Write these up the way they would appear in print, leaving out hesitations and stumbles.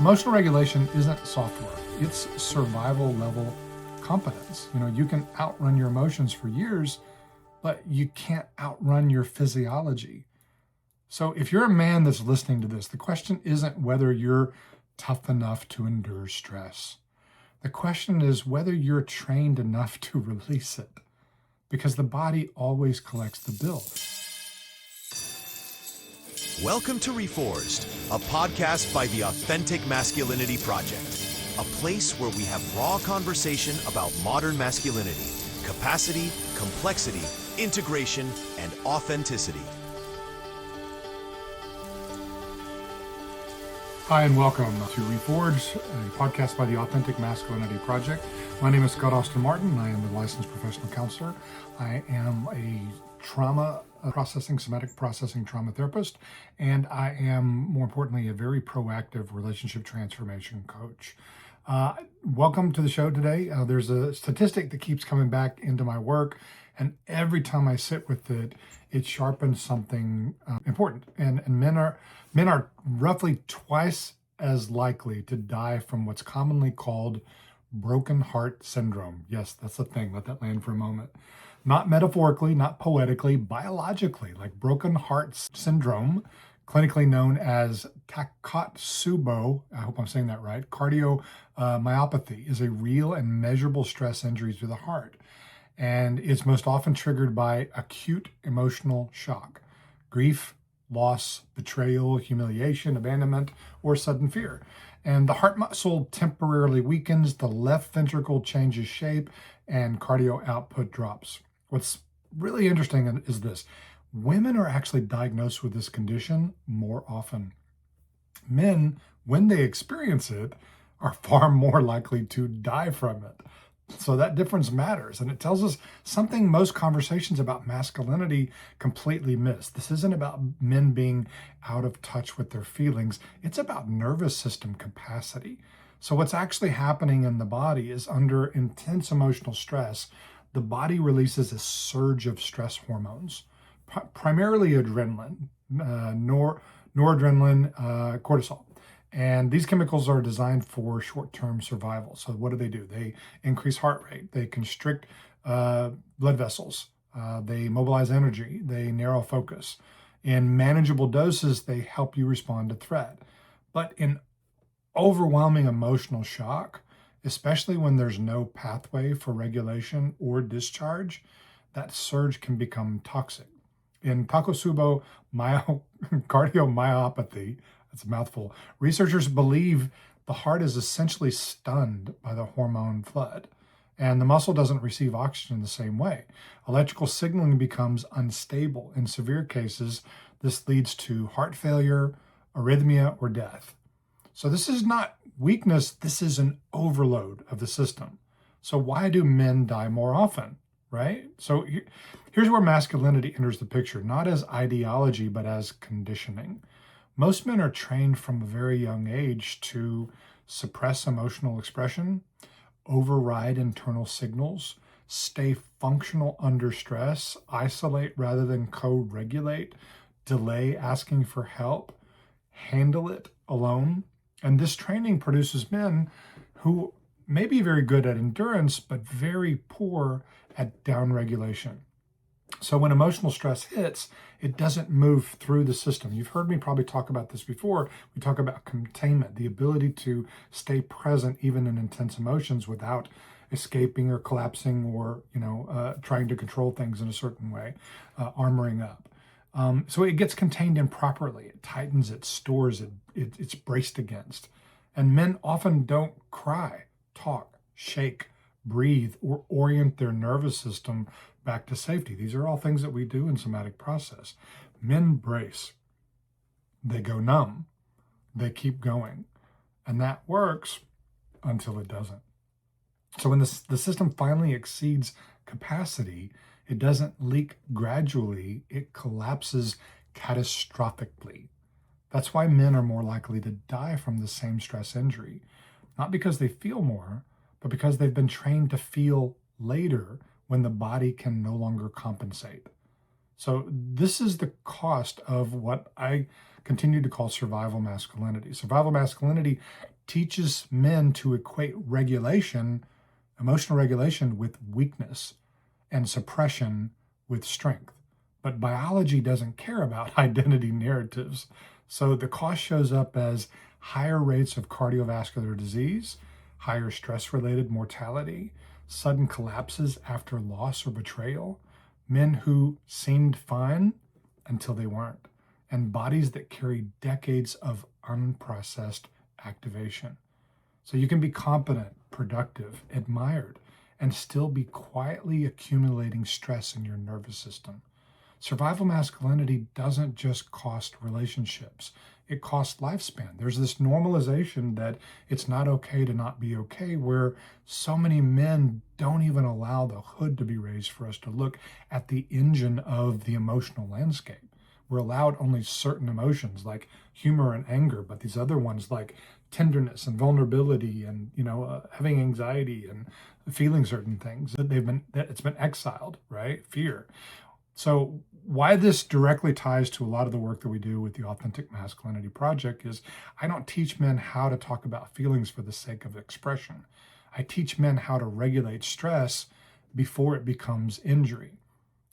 Emotional regulation isn't software. It's survival level competence. You can outrun your emotions for years, but you can't outrun your physiology. So if you're a man that's listening to this, the question isn't whether you're tough enough to endure stress. The question is whether you're trained enough to release it, because the body always collects the bill. Welcome to Reforged, a podcast by the Authentic Masculinity Project, a place where we have raw conversation about modern masculinity, capacity, complexity, integration, and authenticity. Hi, and welcome to Reforged, a podcast by the Authentic Masculinity Project. My name is Scott Austin Martin, and I am a licensed professional counselor. I am a somatic processing trauma therapist, and I am, more importantly, a very proactive relationship transformation coach. Welcome to the show today. There's a statistic that keeps coming back into my work, and every time I sit with it, it sharpens something important. And men are roughly twice as likely to die from what's commonly called broken heart syndrome. Yes, that's a thing. Let that land for a moment. Not metaphorically, not poetically, biologically, like broken heart syndrome, clinically known as Takotsubo, I hope I'm saying that right, cardiomyopathy, is a real and measurable stress injury to the heart. And it's most often triggered by acute emotional shock, grief, loss, betrayal, humiliation, abandonment, or sudden fear. And the heart muscle temporarily weakens, the left ventricle changes shape, and cardio output drops. What's really interesting is this: women are actually diagnosed with this condition more often. Men, when they experience it, are far more likely to die from it. So that difference matters, and it tells us something most conversations about masculinity completely miss. This isn't about men being out of touch with their feelings. It's about nervous system capacity. So what's actually happening in the body is, under intense emotional stress, the body releases a surge of stress hormones, primarily adrenaline, noradrenaline, cortisol. And these chemicals are designed for short-term survival. So what do? They increase heart rate, they constrict blood vessels, they mobilize energy, they narrow focus. In manageable doses, they help you respond to threat. But in overwhelming emotional shock, especially when there's no pathway for regulation or discharge, that surge can become toxic. In Takotsubo Cardiomyopathy, that's a mouthful, researchers believe the heart is essentially stunned by the hormone flood, and the muscle doesn't receive oxygen the same way. Electrical signaling becomes unstable. In severe cases, this leads to heart failure, arrhythmia, or death. So this is not weakness, this is an overload of the system. So why do men die more often, right? So here's where masculinity enters the picture, not as ideology, but as conditioning. Most men are trained from a very young age to suppress emotional expression, override internal signals, stay functional under stress, isolate rather than co-regulate, delay asking for help, handle it alone. And this training produces men who may be very good at endurance, but very poor at downregulation. So when emotional stress hits, it doesn't move through the system. You've heard me probably talk about this before. We talk about containment, the ability to stay present even in intense emotions without escaping or collapsing or trying to control things in a certain way, armoring up. So it gets contained improperly. It tightens, it stores, it's braced against. And men often don't cry, talk, shake, breathe, or orient their nervous system back to safety. These are all things that we do in somatic process. Men brace. They go numb. They keep going. And that works until it doesn't. So when the system finally exceeds capacity, it doesn't leak gradually, it collapses catastrophically. That's why men are more likely to die from the same stress injury. Not because they feel more, but because they've been trained to feel later when the body can no longer compensate. So this is the cost of what I continue to call survival masculinity. Survival masculinity teaches men to equate emotional regulation, with weakness and suppression with strength. But biology doesn't care about identity narratives. So the cost shows up as higher rates of cardiovascular disease, higher stress-related mortality, sudden collapses after loss or betrayal, men who seemed fine until they weren't, and bodies that carry decades of unprocessed activation. So you can be competent, productive, admired, and still be quietly accumulating stress in your nervous system. Survival masculinity doesn't just cost relationships, it costs lifespan. There's this normalization that it's not okay to not be okay, where so many men don't even allow the hood to be raised for us to look at the engine of the emotional landscape. We're allowed only certain emotions like humor and anger, but these other ones like tenderness and vulnerability and having anxiety and feeling certain things that it's been exiled, right? Fear. So why this directly ties to a lot of the work that we do with the Authentic Masculinity Project is I don't teach men how to talk about feelings for the sake of expression. I teach men how to regulate stress before it becomes injury.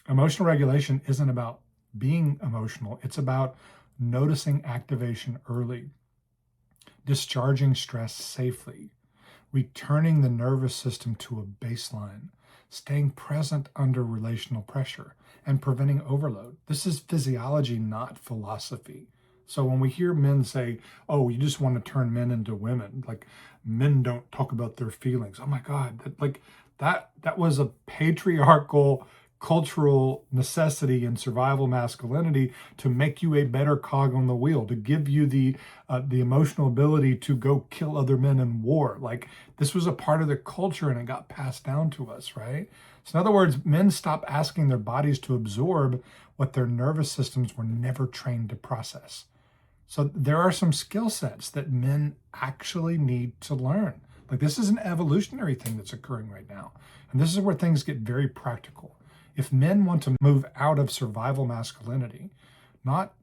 Emotional regulation isn't about being emotional. It's about noticing activation early, discharging stress safely, returning the nervous system to a baseline, staying present under relational pressure, and preventing overload. This is physiology, not philosophy. So when we hear men say, oh, you just want to turn men into women, like men don't talk about their feelings. Oh my God, that was a patriarchal cultural necessity in survival masculinity to make you a better cog on the wheel, to give you the emotional ability to go kill other men in war. Like this was a part of the culture and it got passed down to us, right? So in other words, men stop asking their bodies to absorb what their nervous systems were never trained to process. So there are some skill sets that men actually need to learn. Like this is an evolutionary thing that's occurring right now. And this is where things get very practical. If men want to move out of survival masculinity, not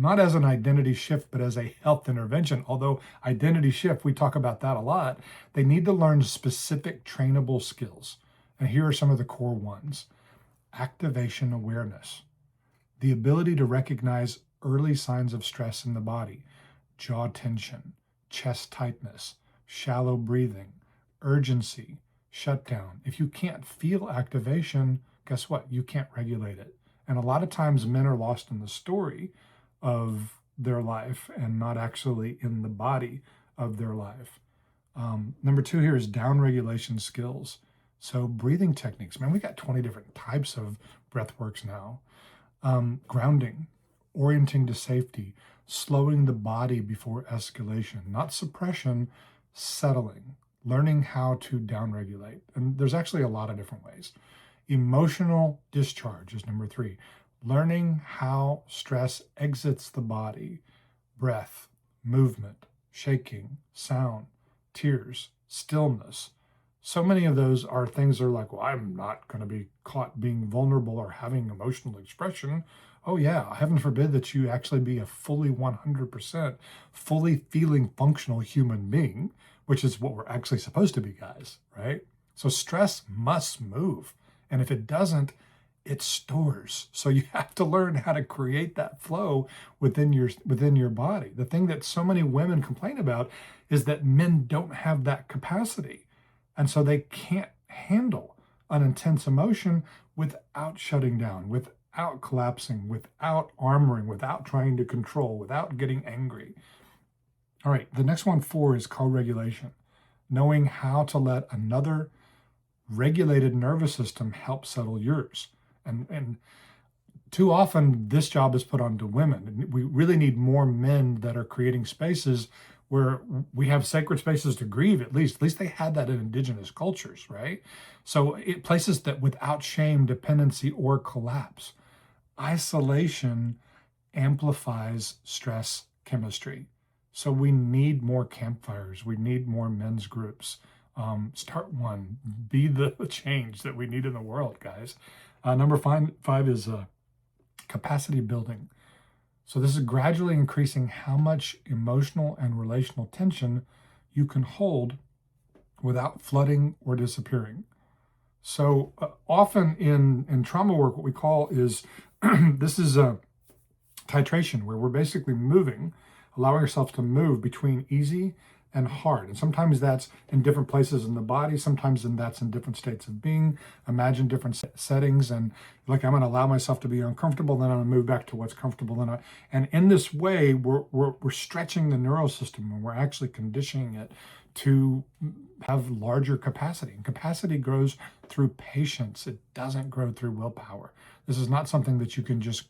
as an identity shift, but as a health intervention, although identity shift, we talk about that a lot, they need to learn specific trainable skills. And here are some of the core ones. Activation awareness, the ability to recognize early signs of stress in the body, jaw tension, chest tightness, shallow breathing, urgency, shutdown. If you can't feel activation, guess what? You can't regulate it. And a lot of times men are lost in the story of their life and not actually in the body of their life. Number 2 here is down regulation skills. So breathing techniques, man, we got 20 different types of breath works now. Grounding, orienting to safety, slowing the body before escalation, not suppression, settling, learning how to downregulate. And there's actually a lot of different ways. Emotional discharge is number 3. Learning how stress exits the body, breath, movement, shaking, sound, tears, stillness. So many of those are things that are like, well, I'm not going to be caught being vulnerable or having emotional expression. Oh yeah, heaven forbid that you actually be a fully 100% fully feeling functional human being, which is what we're actually supposed to be, guys, right? So stress must move. And if it doesn't, it stores. So you have to learn how to create that flow within your body. The thing that so many women complain about is that men don't have that capacity. And so they can't handle an intense emotion without shutting down, without collapsing, without armoring, without trying to control, without getting angry. All right, the next one, 4, is co-regulation. Knowing how to let another regulated nervous system help settle yours. And too often this job is put onto women. And we really need more men that are creating spaces where we have sacred spaces to grieve. At least they had that in indigenous cultures, right? So places that without shame, dependency, or collapse. Isolation amplifies stress chemistry. So we need more campfires. We need more men's groups. Start one. Be the change that we need in the world, guys. Number 5 is capacity building. So this is gradually increasing how much emotional and relational tension you can hold without flooding or disappearing. So often in trauma work, what we call is this is a titration, where we're basically moving, allowing ourselves to move between easy and hard. And sometimes that's in different places in the body, sometimes that's in different states of being. Imagine different settings, and like, I'm going to allow myself to be uncomfortable, then I'm going to move back to what's comfortable. And in this way, we're stretching the neural system, and we're actually conditioning it to have larger capacity. And capacity grows through patience. It doesn't grow through willpower. This is not something that you can just,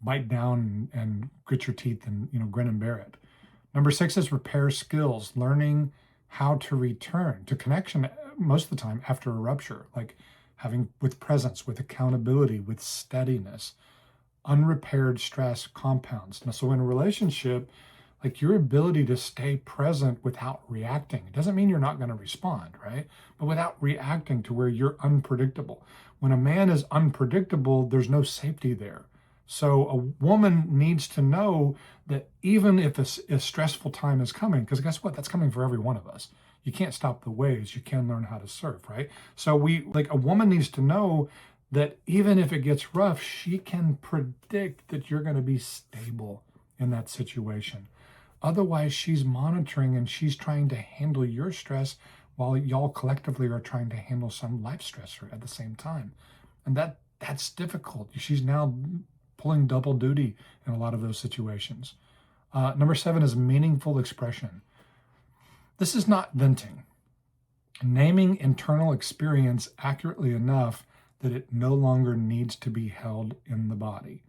bite down and grit your teeth and, grin and bear it. Number 6 is repair skills, learning how to return to connection most of the time after a rupture, like having with presence, with accountability, with steadiness. Unrepaired stress compounds. Now, so in a relationship, like, your ability to stay present without reacting. It doesn't mean you're not going to respond, right? But without reacting to where you're unpredictable. When a man is unpredictable, there's no safety there. So a woman needs to know that even if a stressful time is coming, because guess what? That's coming for every one of us. You can't stop the waves. You can learn how to surf, right? So a woman needs to know that even if it gets rough, she can predict that you're going to be stable in that situation. Otherwise, she's monitoring and she's trying to handle your stress while y'all collectively are trying to handle some life stressor at the same time. And that's difficult. She's now pulling double duty in a lot of those situations. Number 7 is meaningful expression. This is not venting. Naming internal experience accurately enough that it no longer needs to be held in the body.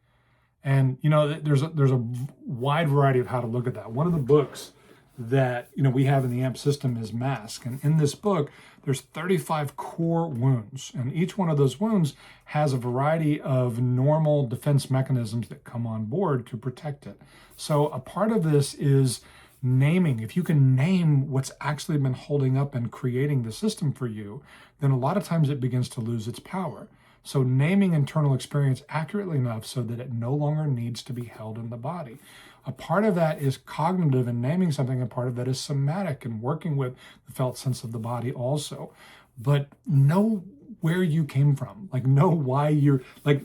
And, there's a wide variety of how to look at that. One of the books that, we have in the AMP system is Mask. And in this book, there's 35 core wounds. And each one of those wounds has a variety of normal defense mechanisms that come on board to protect it. So a part of this is naming. If you can name what's actually been holding up and creating the system for you, then a lot of times it begins to lose its power. So naming internal experience accurately enough so that it no longer needs to be held in the body. A part of that is cognitive and naming something. A part of that is somatic and working with the felt sense of the body also. But know where you came from. Like, know why you're, like,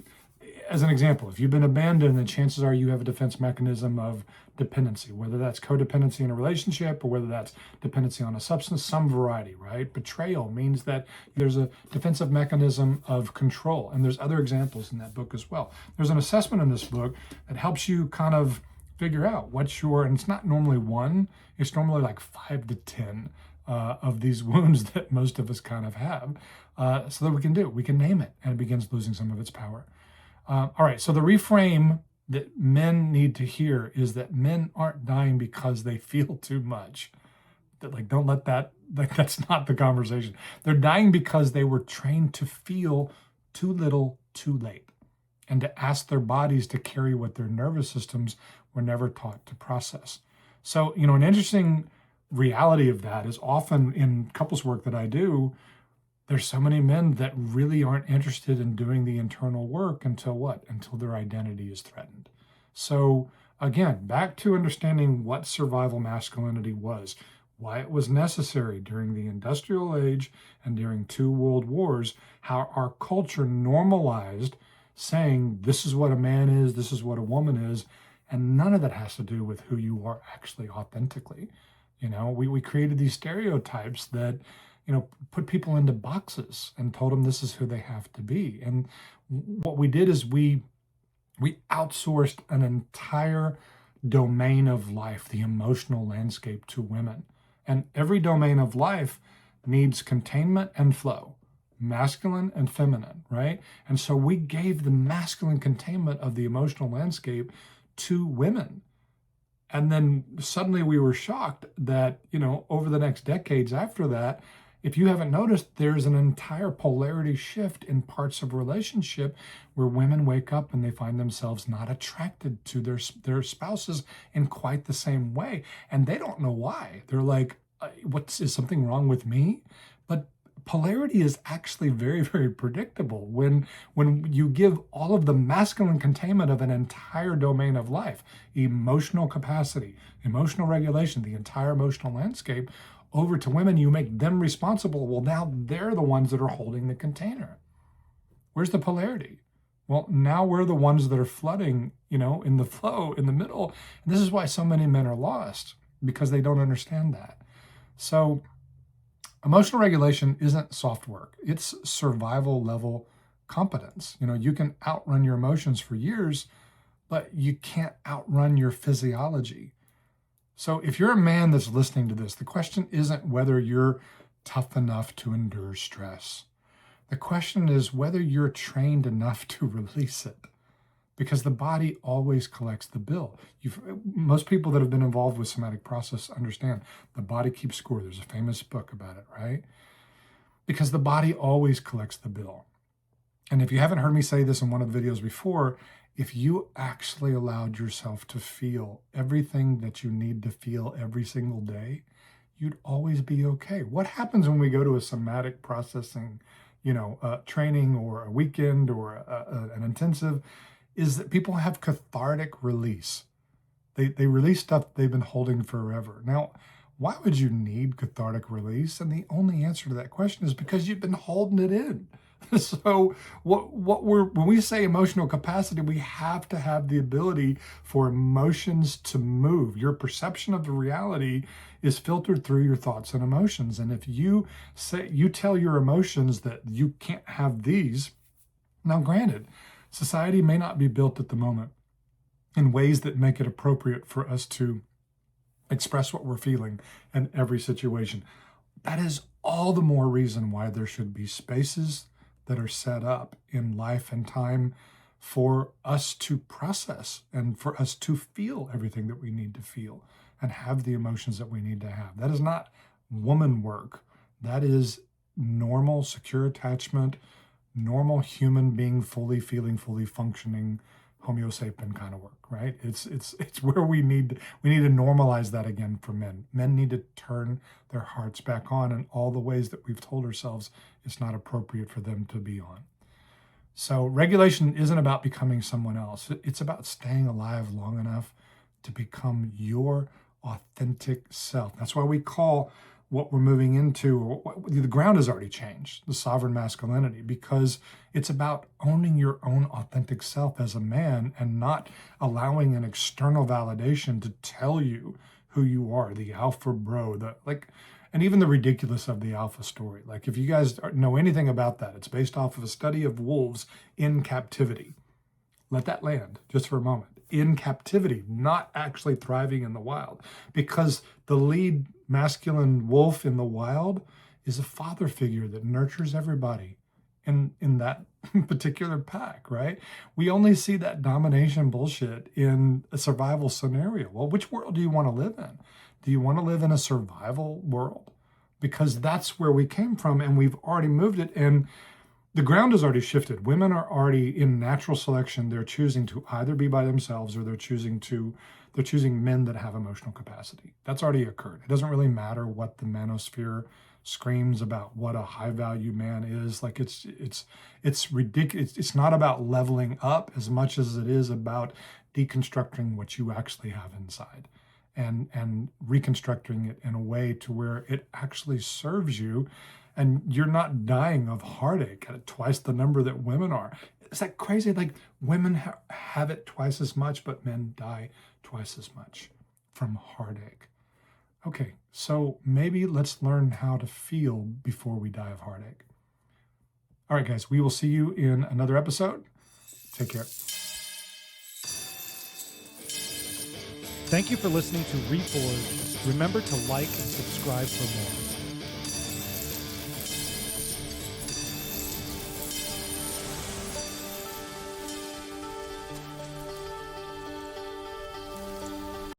as an example, if you've been abandoned, then chances are you have a defense mechanism of dependency, whether that's codependency in a relationship or whether that's dependency on a substance, some variety, right? Betrayal means that there's a defensive mechanism of control. And there's other examples in that book as well. There's an assessment in this book that helps you kind of figure out what's and it's not normally one, it's normally like 5 to 10 of these wounds that most of us kind of have, so that we can name it, and it begins losing some of its power. All right, so the reframe that men need to hear is that men aren't dying because they feel too much. That, like, don't let that, like, that's not the conversation. They're dying because they were trained to feel too little, too late, and to ask their bodies to carry what their nervous systems were never taught to process. So, an interesting reality of that is often in couples work that I do, there's so many men that really aren't interested in doing the internal work until what? Until their identity is threatened. So again, back to understanding what survival masculinity was, why it was necessary during the industrial age and during 2 world wars, how our culture normalized saying this is what a man is, this is what a woman is, and none of that has to do with who you are actually authentically. We created these stereotypes that put people into boxes and told them this is who they have to be. And what we did is we outsourced an entire domain of life, the emotional landscape, to women. And every domain of life needs containment and flow, masculine and feminine, right? And so we gave the masculine containment of the emotional landscape to women. And then suddenly we were shocked that, over the next decades after that, if you haven't noticed, there's an entire polarity shift in parts of relationship where women wake up and they find themselves not attracted to their spouses in quite the same way. And they don't know why. They're like, is something wrong with me? But polarity is actually very, very predictable. When you give all of the masculine containment of an entire domain of life, emotional capacity, emotional regulation, the entire emotional landscape, over to women, you make them responsible. Well, now they're the ones that are holding the container. Where's the polarity? Well, now we're the ones that are flooding, in the flow, in the middle. And this is why so many men are lost, because they don't understand that. So emotional regulation isn't soft work. It's survival level competence. You can outrun your emotions for years, but you can't outrun your physiology. So if you're a man that's listening to this, the question isn't whether you're tough enough to endure stress. The question is whether you're trained enough to release it, because the body always collects the bill. Most people that have been involved with somatic process understand the body keeps score. There's a famous book about it, right? Because the body always collects the bill. And if you haven't heard me say this in one of the videos before, if you actually allowed yourself to feel everything that you need to feel every single day, you'd always be okay. What happens when we go to a somatic processing training or a weekend or an intensive, is that people have cathartic release. They release stuff they've been holding forever. Now, why would you need cathartic release? And the only answer to that question is because you've been holding it in. So when we say emotional capacity, we have to have the ability for emotions to move. Your perception of the reality is filtered through your thoughts and emotions. And if you tell your emotions that you can't have these, now granted, society may not be built at the moment in ways that make it appropriate for us to express what we're feeling in every situation. That is all the more reason why there should be spaces that are set up in life and time for us to process and for us to feel everything that we need to feel and have the emotions that we need to have. That is not woman work. That is normal, secure attachment, normal human being, fully feeling, fully functioning, Homo sapien kind of work, right? It's where we need to normalize that again for men. Men need to turn their hearts back on in all the ways that we've told ourselves it's not appropriate for them to be on. So regulation isn't about becoming someone else. It's about staying alive long enough to become your authentic self. That's why we call what we're moving into, the ground has already changed, the sovereign masculinity, because it's about owning your own authentic self as a man and not allowing an external validation to tell you who you are, the alpha bro, and even the ridiculous of the alpha story. Like, if you guys know anything about that, it's based off of a study of wolves in captivity. Let that land just for a moment. In captivity, not actually thriving in the wild, because the lead masculine wolf in the wild is a father figure that nurtures everybody in that particular pack, right? We only see that domination bullshit in a survival scenario. Well, which world do you want to live in? Do you want to live in a survival world? Because that's where we came from, and we've already moved it, and the ground has already shifted. Women are already in natural selection. They're choosing to either be by themselves, or they're choosing men that have emotional capacity. That's already occurred. It doesn't really matter what the manosphere screams about what a high value man is. Like, it's ridiculous. It's not about leveling up as much as it is about deconstructing what you actually have inside and reconstructing it in a way to where it actually serves you. And you're not dying of heartache at twice the number that women are. Is that crazy? Like, women have it twice as much, but men die twice as much from heartache. Okay, so maybe let's learn how to feel before we die of heartache. All right, guys, we will see you in another episode. Take care. Thank you for listening to Reforged. Remember to like and subscribe for more.